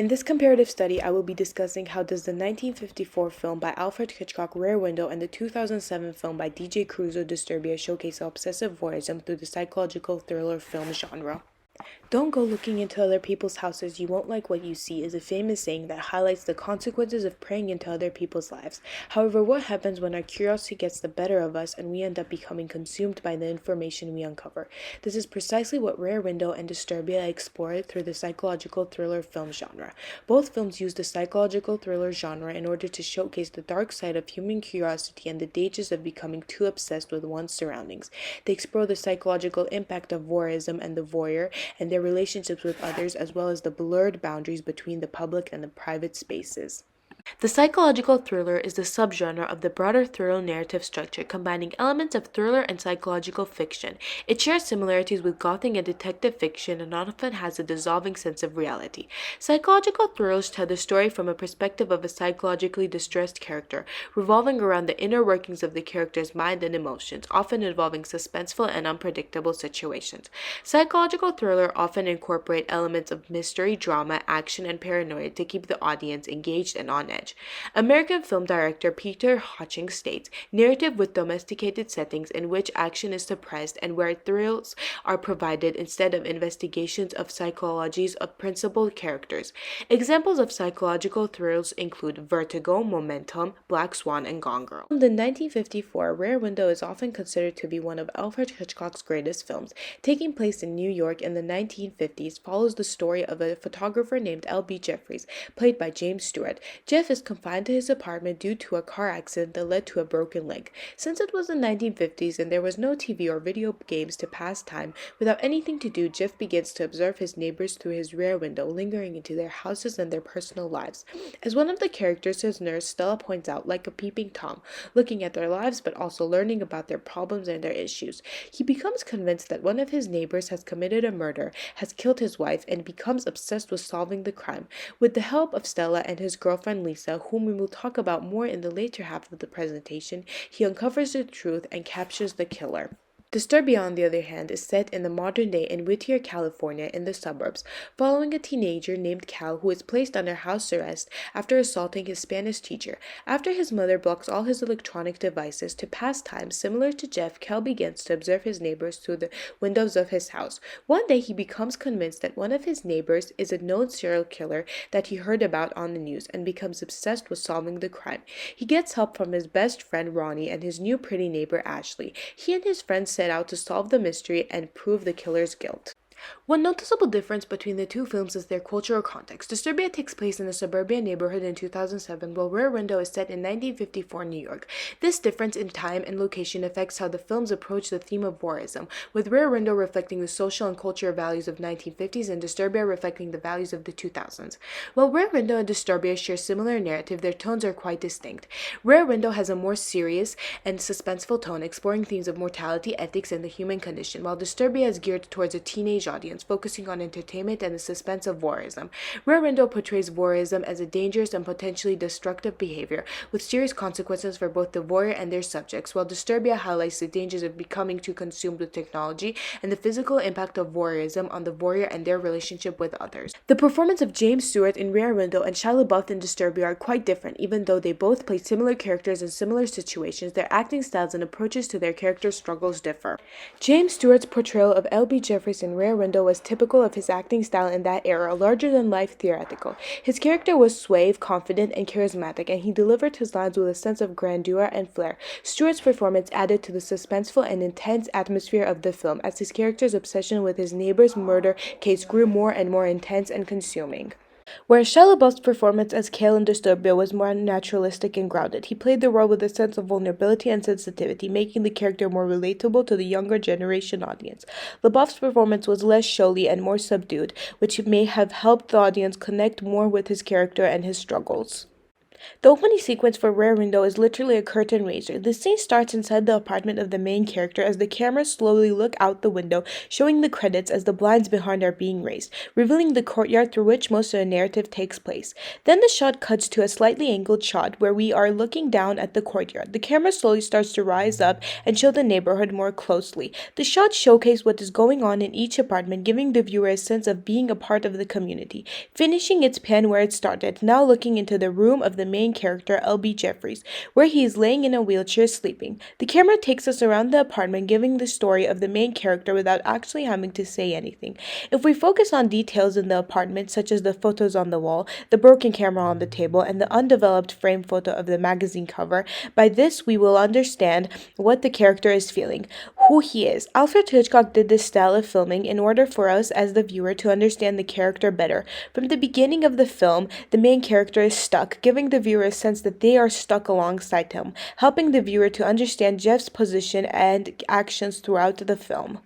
In this comparative study, I will be discussing how does the 1954 film by Alfred Hitchcock, Rear Window, and the 2007 film by DJ Cruzo, Disturbia showcase obsessive voyeurism through the psychological thriller film genre. "Don't go looking into other people's houses, you won't like what you see" is a famous saying that highlights the consequences of preying into other people's lives. However, what happens when our curiosity gets the better of us and we end up becoming consumed by the information we uncover? This is precisely what Rear Window and Disturbia explore through the psychological thriller film genre. Both films use the psychological thriller genre in order to showcase the dark side of human curiosity and the dangers of becoming too obsessed with one's surroundings. They explore the psychological impact of voyeurism and the voyeur, and their relationships with others, as well as the blurred boundaries between the public and the private spaces. The psychological thriller is the subgenre of the broader thriller narrative structure, combining elements of thriller and psychological fiction. It shares similarities with Gothic and detective fiction and often has a dissolving sense of reality. Psychological thrillers tell the story from a perspective of a psychologically distressed character, revolving around the inner workings of the character's mind and emotions, often involving suspenseful and unpredictable situations. Psychological thriller often incorporate elements of mystery, drama, action, and paranoia to keep the audience engaged and on edge. American film director Peter Hutchings states, "Narrative with domesticated settings in which action is suppressed and where thrills are provided instead of investigations of psychologies of principal characters." Examples of psychological thrills include Vertigo, Momentum, Black Swan, and Gone Girl. The 1954 Rear Window is often considered to be one of Alfred Hitchcock's greatest films. Taking place in New York in the 1950s, follows the story of a photographer named L.B. Jeffries, played by James Stewart. Jeff is confined to his apartment due to a car accident that led to a broken leg. Since it was the 1950s and there was no TV or video games to pass time, without anything to do, Jeff begins to observe his neighbors through his rear window, lingering into their houses and their personal lives. As one of the characters, his nurse, Stella, points out, like a peeping Tom, looking at their lives but also learning about their problems and their issues. He becomes convinced that one of his neighbors has committed a murder, has killed his wife, and becomes obsessed with solving the crime. With the help of Stella and his girlfriend Lisa, whom we will talk about more in the later half of the presentation, he uncovers the truth and captures the killer. Disturbia, on the other hand, is set in the modern day in Whittier, California, in the suburbs, following a teenager named Cal who is placed under house arrest after assaulting his Spanish teacher. After his mother blocks all his electronic devices to pass time, similar to Jeff, Cal begins to observe his neighbors through the windows of his house. One day he becomes convinced that one of his neighbors is a known serial killer that he heard about on the news and becomes obsessed with solving the crime. He gets help from his best friend Ronnie and his new pretty neighbor Ashley. He and his friends set out to solve the mystery and prove the killer's guilt. One noticeable difference between the two films is their cultural context. Disturbia takes place in a suburban neighborhood in 2007, while Rear Window is set in 1954 New York. This difference in time and location affects how the films approach the theme of voyeurism, with Rear Window reflecting the social and cultural values of 1950s and Disturbia reflecting the values of the 2000s. While Rear Window and Disturbia share similar narrative, their tones are quite distinct. Rear Window has a more serious and suspenseful tone, exploring themes of mortality, ethics, and the human condition, while Disturbia is geared towards a teenage audience, focusing on entertainment and the suspense of voyeurism. Rear Window portrays voyeurism as a dangerous and potentially destructive behavior, with serious consequences for both the voyeur and their subjects, while Disturbia highlights the dangers of becoming too consumed with technology and the physical impact of voyeurism on the voyeur and their relationship with others. The performance of James Stewart in Rear Window and Shia LaBeouf in Disturbia are quite different. Even though they both play similar characters in similar situations, their acting styles and approaches to their character struggles differ. James Stewart's portrayal of L.B. Jeffries in Rear Window was typical of his acting style in that era, larger-than-life theatrical. His character was suave, confident, and charismatic, and he delivered his lines with a sense of grandeur and flair. Stewart's performance added to the suspenseful and intense atmosphere of the film, as his character's obsession with his neighbor's murder case grew more and more intense and consuming. Whereas Shia LaBeouf's performance as Cale in Disturbia was more naturalistic and grounded. He played the role with a sense of vulnerability and sensitivity, making the character more relatable to the younger generation audience. LaBeouf's performance was less showy and more subdued, which may have helped the audience connect more with his character and his struggles. The opening sequence for Rear Window is literally a curtain raiser. The scene starts inside the apartment of the main character as the cameras slowly look out the window, showing the credits as the blinds behind are being raised, revealing the courtyard through which most of the narrative takes place. Then the shot cuts to a slightly angled shot where we are looking down at the courtyard. The camera slowly starts to rise up and show the neighborhood more closely. The shots showcase what is going on in each apartment, giving the viewer a sense of being a part of the community. Finishing its pan where it started, now looking into the room of the main character, L.B. Jeffries, where he is laying in a wheelchair sleeping. The camera takes us around the apartment, giving the story of the main character without actually having to say anything. If we focus on details in the apartment, such as the photos on the wall, the broken camera on the table, and the undeveloped frame photo of the magazine cover, by this we will understand what the character is feeling, who he is. Alfred Hitchcock did this style of filming in order for us as the viewer to understand the character better. From the beginning of the film, the main character is stuck, giving the viewer a sense that they are stuck alongside him, helping the viewer to understand Jeff's position and actions throughout the film.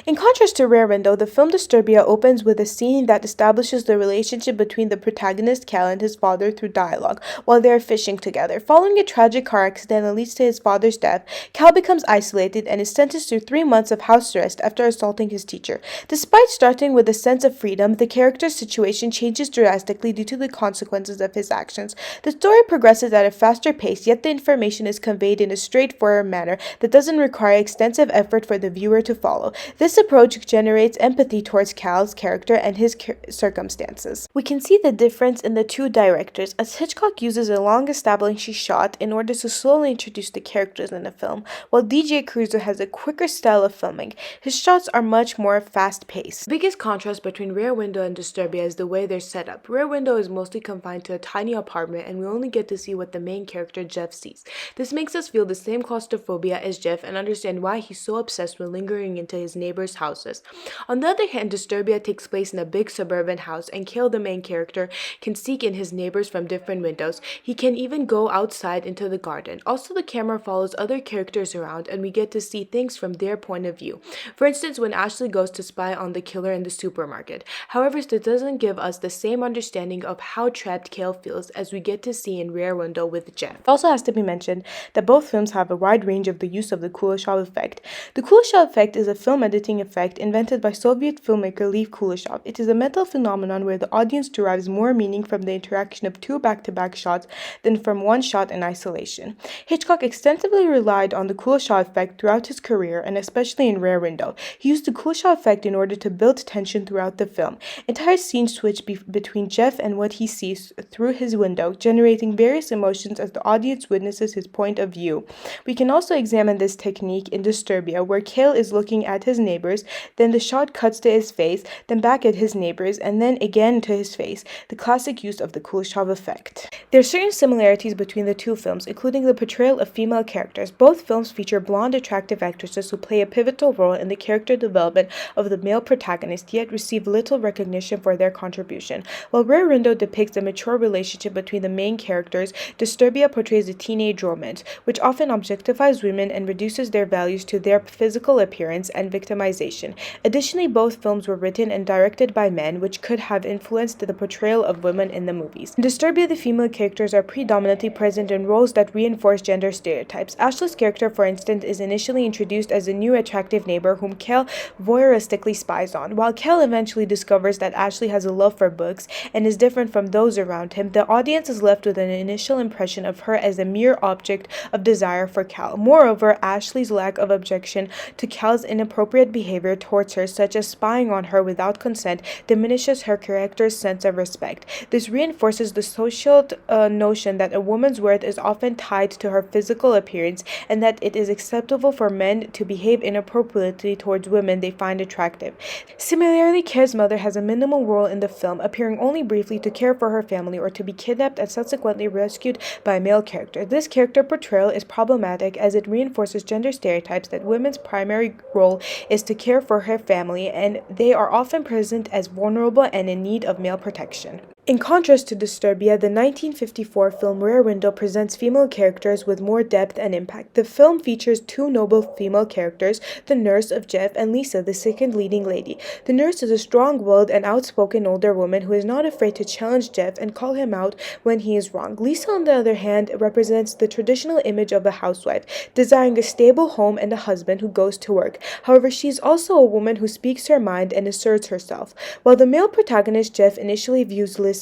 In contrast to Rear Window, the film Disturbia opens with a scene that establishes the relationship between the protagonist Cal and his father through dialogue while they are fishing together. Following a tragic car accident that leads to his father's death, Cal becomes isolated and is sentenced to 3 months of house arrest after assaulting his teacher. Despite starting with a sense of freedom, the character's situation changes drastically due to the consequences of his actions. The story progresses at a faster pace, yet the information is conveyed in a straightforward manner that doesn't require extensive effort for the viewer to follow. This approach generates empathy towards Cal's character and his circumstances. We can see the difference in the two directors, as Hitchcock uses a long establishing shot in order to slowly introduce the characters in the film, while DJ Cruiser has a quicker style of filming. His shots are much more fast-paced. The biggest contrast between Rear Window and Disturbia is the way they're set up. Rear Window is mostly confined to a tiny apartment, and we only get to see what the main character Jeff sees. This makes us feel the same claustrophobia as Jeff and understand why he's so obsessed with lingering into his neighbors' houses. On the other hand, Disturbia takes place in a big suburban house, and Cale, the main character, can seek in his neighbors from different windows. He can even go outside into the garden. Also, the camera follows other characters around, and we get to see things from their point of view. For instance, when Ashley goes to spy on the killer in the supermarket. However, this doesn't give us the same understanding of how trapped Cale feels as we get to see in Rear Window with Jeff. It also has to be mentioned that both films have a wide range of the use of the Kuleshov effect. The Kuleshov effect is a film editing effect invented by Soviet filmmaker Lev Kuleshov. It is a mental phenomenon where the audience derives more meaning from the interaction of two back-to-back shots than from one shot in isolation. Hitchcock extensively relied on the Kuleshov effect throughout his career, and especially in Rear Window. He used the Kuleshov effect in order to build tension throughout the film. Entire scenes switch between Jeff and what he sees through his window, generating various emotions as the audience witnesses his point of view. We can also examine this technique in Disturbia, where Cale is looking at his neighbors, then the shot cuts to his face, then back at his neighbors, and then again to his face, the classic use of the Kuleshov effect. There are certain similarities between the two films, including the portrayal of female characters. Both films feature blonde, attractive actresses who play a pivotal role in the character development of the male protagonist, yet receive little recognition for their contribution. While Rear Window depicts a mature relationship between the main characters, Disturbia portrays a teenage romance, which often objectifies women and reduces their values to their physical appearance and victimization. Additionally, both films were written and directed by men, which could have influenced the portrayal of women in the movies. In Disturbia, the female characters are predominantly present in roles that reinforce gender stereotypes. Ashley's character, for instance, is initially introduced as a new attractive neighbor whom Cal voyeuristically spies on. While Cal eventually discovers that Ashley has a love for books and is different from those around him, the audience is left with an initial impression of her as a mere object of desire for Cal. Moreover, Ashley's lack of objection to Cal's inappropriate behavior towards her, such as spying on her without consent, diminishes her character's sense of respect. This reinforces the social notion that a woman's worth is often tied to her physical appearance, and that it is acceptable for men to behave inappropriately towards women they find attractive. Similarly, Care's mother has a minimal role in the film, appearing only briefly to care for her family or to be kidnapped and subsequently rescued by a male character. This character portrayal is problematic as it reinforces gender stereotypes that women's primary role is to care for her family, and they are often present as vulnerable and in need of male protection. In contrast to Disturbia, the 1954 film Rear Window presents female characters with more depth and impact. The film features two noble female characters, the nurse of Jeff and Lisa, the second leading lady. The nurse is a strong-willed and outspoken older woman who is not afraid to challenge Jeff and call him out when he is wrong. Lisa, on the other hand, represents the traditional image of a housewife, desiring a stable home and a husband who goes to work. However, she is also a woman who speaks her mind and asserts herself. While the male protagonist Jeff initially views Lisa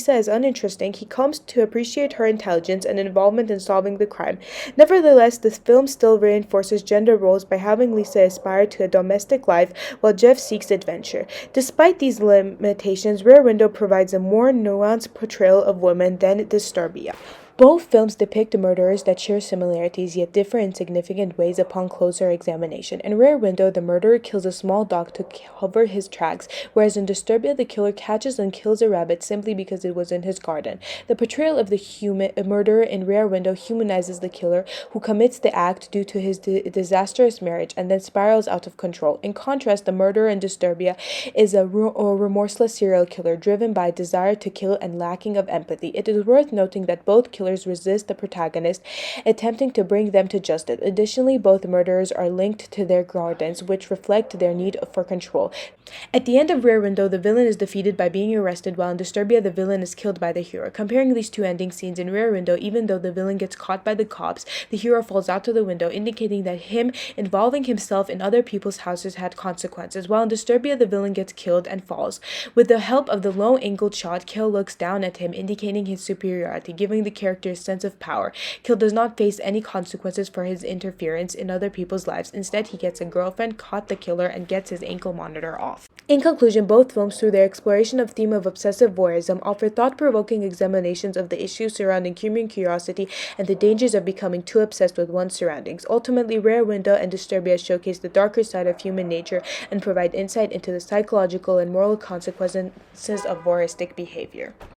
as uninteresting, he comes to appreciate her intelligence and involvement in solving the crime. Nevertheless, the film still reinforces gender roles by having Lisa aspire to a domestic life while Jeff seeks adventure. Despite these limitations, Rear Window provides a more nuanced portrayal of women than Disturbia. Both films depict murderers that share similarities yet differ in significant ways upon closer examination. In Rear Window, the murderer kills a small dog to cover his tracks, whereas in Disturbia, the killer catches and kills a rabbit simply because it was in his garden. The portrayal of the murderer in Rear Window humanizes the killer, who commits the act due to his disastrous marriage and then spirals out of control. In contrast, the murderer in Disturbia is a remorseless serial killer driven by a desire to kill and lacking of empathy. It is worth noting that both killers resist the protagonist, attempting to bring them to justice. Additionally, both murderers are linked to their gardens, which reflect their need for control. At the end of Rear Window, the villain is defeated by being arrested, while in Disturbia, the villain is killed by the hero. Comparing these two ending scenes, in Rear Window, even though the villain gets caught by the cops, the hero falls out of the window, indicating that him involving himself in other people's houses had consequences, while in Disturbia, the villain gets killed and falls. With the help of the low-angled shot, Kill looks down at him, indicating his superiority, giving the character a sense of power. Kill does not face any consequences for his interference in other people's lives. Instead, he gets a girlfriend, caught the killer, and gets his ankle monitor off. In conclusion, both films, through their exploration of theme of obsessive voyeurism, offer thought-provoking examinations of the issues surrounding human curiosity and the dangers of becoming too obsessed with one's surroundings. Ultimately, Rear Window and Disturbia showcase the darker side of human nature and provide insight into the psychological and moral consequences of voyeuristic behavior.